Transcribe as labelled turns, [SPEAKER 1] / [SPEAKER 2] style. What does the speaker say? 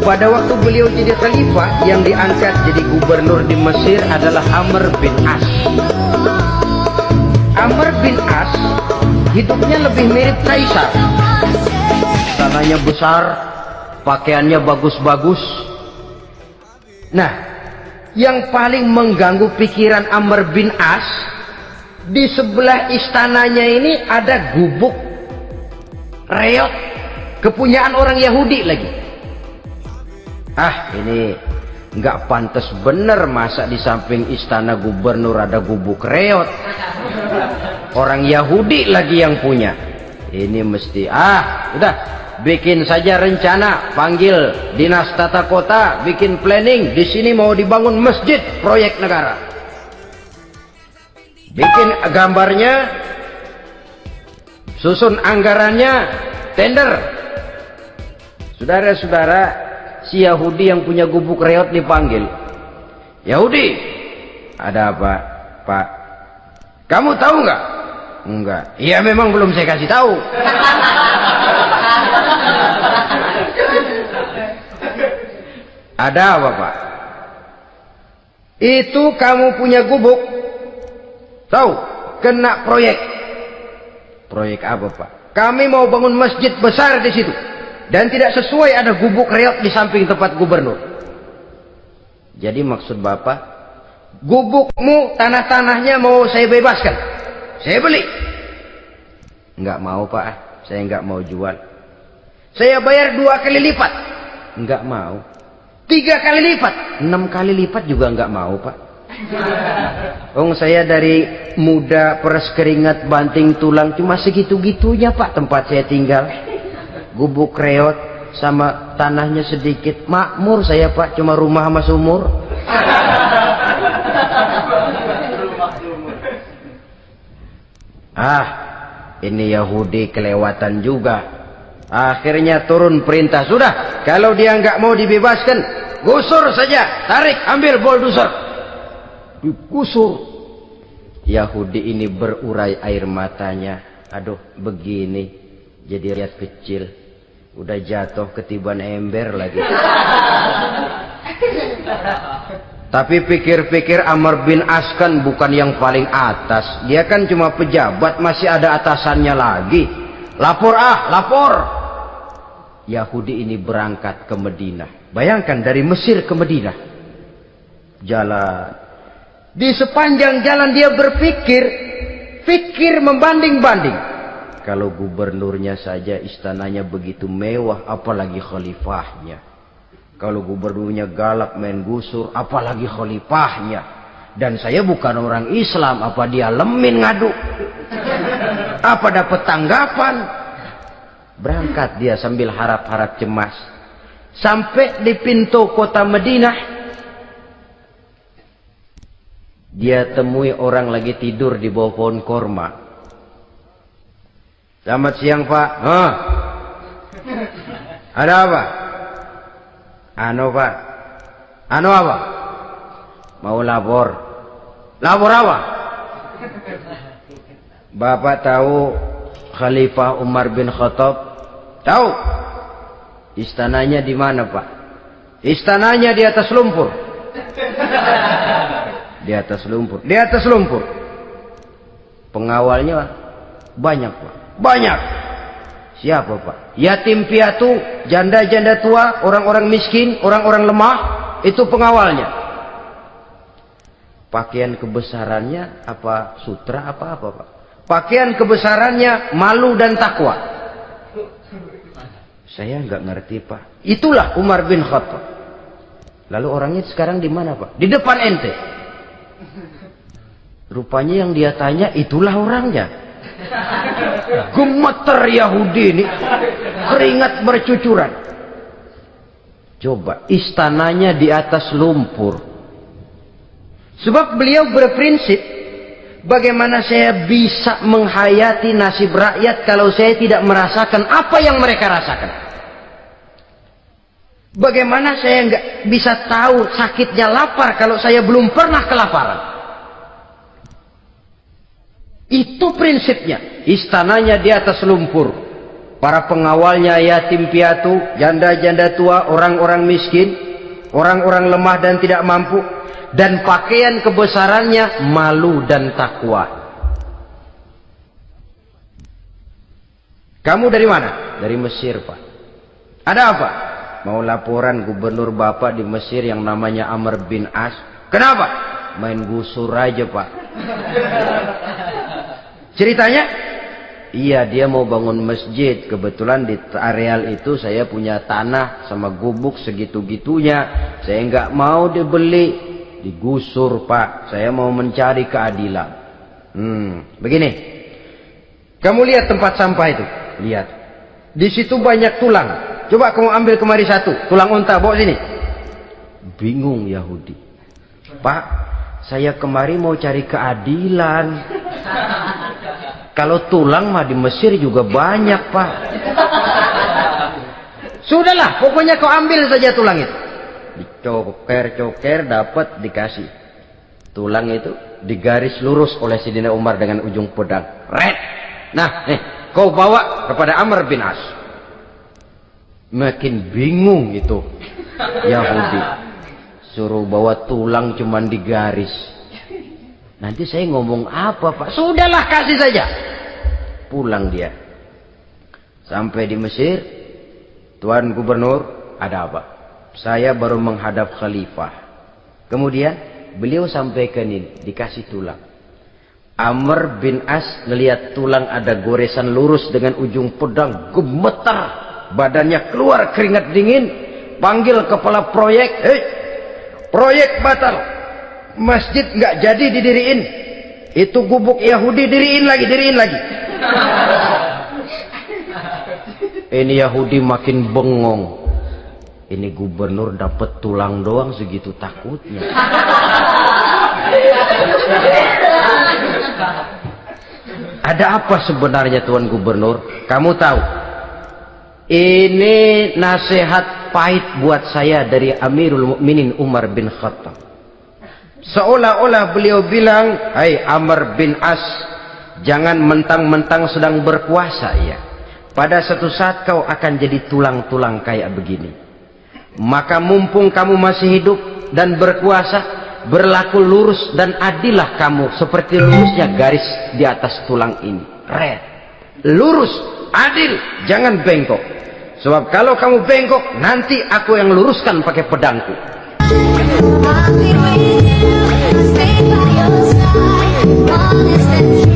[SPEAKER 1] Pada waktu beliau jadi khalifah, yang diangkat jadi gubernur di Mesir adalah Amr bin As. Amr bin As hidupnya lebih mirip Kaisar. Istananya besar, pakaiannya bagus-bagus. Nah, yang paling mengganggu pikiran Amr bin As, di sebelah istananya ini ada gubuk reot kepunyaan orang Yahudi lagi. Ini nggak pantas bener, masa di samping istana gubernur ada gubuk reot, orang Yahudi lagi yang punya. Ini mesti udah bikin saja rencana, panggil dinas tata kota, bikin planning. Di sini mau dibangun masjid proyek negara, bikin gambarnya, susun anggarannya, tender. Saudara-saudara, si Yahudi yang punya gubuk reot dipanggil. Yahudi, ada apa, Pak? Kamu tahu nggak? Enggak. Iya, memang belum saya kasih tahu. Ada apa, Pak? Itu kamu punya gubuk, tahu, kena proyek. Proyek apa, Pak? Kami mau bangun masjid besar di situ, dan tidak sesuai ada gubuk reot di samping tempat gubernur. Jadi maksud Bapak, gubukmu, tanah-tanahnya mau saya bebaskan, saya beli. Enggak mau, Pak, saya enggak mau jual. Saya bayar 2 kali lipat. Enggak mau. 3 kali lipat, 6 kali lipat juga enggak mau, Pak. Saya dari muda peres keringat banting tulang cuma segitu-gitunya, Pak, tempat saya tinggal. Gubuk reot sama tanahnya sedikit, makmur saya, Pak, cuma rumah sama sumur. Ini Yahudi kelewatan juga. Akhirnya turun perintah, sudah, kalau dia nggak mau dibebaskan, gusur saja, tarik, ambil bulldozer, digusur. Yahudi ini berurai air matanya. Aduh, begini jadi rakyat kecil, udah jatuh ketiban ember lagi. Tapi pikir-pikir Amr bin As kan bukan yang paling atas, dia kan cuma pejabat, masih ada atasannya lagi. Lapor, lapor. Yahudi ini berangkat ke Madinah. Bayangkan dari Mesir ke Madinah, jalan. Di sepanjang jalan dia berpikir membanding-banding. Kalau gubernurnya saja istananya begitu mewah, apalagi khalifahnya. Kalau gubernurnya galak main gusur, apalagi khalifahnya. Dan saya bukan orang Islam, apa dia lemin ngadu? Apa dapat tanggapan? Berangkat dia sambil harap-harap cemas. Sampai di pintu kota Madinah, dia temui orang lagi tidur di bawah pohon korma. Selamat siang, Pak. Ada apa? Pak. Apa? Mau lapor. Lapor apa? Bapak tahu Khalifah Umar bin Khattab? Tahu. Istananya di mana, Pak? Istananya di atas lumpur. Di atas lumpur. Di atas lumpur. Pengawalnya banyak, Pak. Banyak. Siapa, Pak? Yatim piatu, janda-janda tua, orang-orang miskin, orang-orang lemah, itu pengawalnya. Pakaian kebesarannya apa sutra apa, Pak? Pakaian kebesarannya malu dan takwa. Saya nggak ngerti, Pak. Itulah Umar bin Khattab. Lalu orangnya sekarang di mana, Pak? Di depan ente. Rupanya yang dia tanya itulah orangnya. Gemeter Yahudi ini, keringat bercucuran. Coba, istananya di atas lumpur. Sebab beliau berprinsip, bagaimana saya bisa menghayati nasib rakyat kalau saya tidak merasakan apa yang mereka rasakan? Bagaimana saya nggak bisa tahu sakitnya lapar kalau saya belum pernah kelaparan? Itu prinsipnya. Istananya di atas lumpur. para pengawalnya yatim piatu, janda-janda tua, orang-orang miskin, orang-orang lemah dan tidak mampu, dan pakaian kebesarannya malu dan takwa. Kamu dari mana? Dari Mesir, Pak. Ada apa? Mau laporan gubernur Bapak di Mesir yang namanya Amr bin As. Kenapa? Main gusur aja, Pak. Ceritanya? Iya, dia mau bangun masjid. Kebetulan di areal itu saya punya tanah sama gubuk segitu-gitunya. Saya nggak mau dibeli, digusur, Pak. Saya mau mencari keadilan. Begini. Kamu lihat tempat sampah itu? Lihat. Di situ banyak tulang. Coba kamu ambil kemari satu, tulang unta, bawa sini. Bingung Yahudi. Pak, saya kemari mau cari keadilan. Kalau tulang mah di Mesir juga banyak, Pak. Sudahlah, pokoknya kau ambil saja tulang itu. Dicoker-coker, dapat, dikasih. Tulang itu digaris lurus oleh Sidina Umar dengan ujung pedang. Red. Nah, nih, kau bawa kepada Amr bin As. Makin bingung itu Yahudi. Suruh bawa tulang cuman digaris. Nanti saya ngomong apa, Pak? Sudahlah, kasih saja. Pulang dia. Sampai di Mesir. Tuan Gubernur, ada apa? Saya baru menghadap khalifah. Kemudian beliau sampaikan ini, dikasih tulang. Amr bin As melihat tulang ada goresan lurus dengan ujung pedang, gemetar. Badannya keluar keringat dingin. Panggil kepala proyek. Hei, proyek batal. Masjid nggak jadi didiriin. Itu gubuk Yahudi diriin lagi. Ini Yahudi makin bengong. Ini gubernur dapat tulang doang segitu takutnya. Ada apa sebenarnya, Tuan Gubernur? Kamu tahu? Ini nasihat pahit buat saya dari Amirul Mukminin Umar bin Khattab. Seolah-olah beliau bilang, "Hai Amr bin As, jangan mentang-mentang sedang berpuasa ya. Pada suatu saat kau akan jadi tulang-tulang kayak begini. Maka mumpung kamu masih hidup dan berkuasa, berlaku lurus dan adillah kamu seperti lurusnya garis di atas tulang ini. Red. Lurus, adil, jangan bengkok. Sebab kalau kamu bengkok, nanti aku yang luruskan pakai pedangku."
[SPEAKER 2] I'll be with you, stay by your side, honest and true.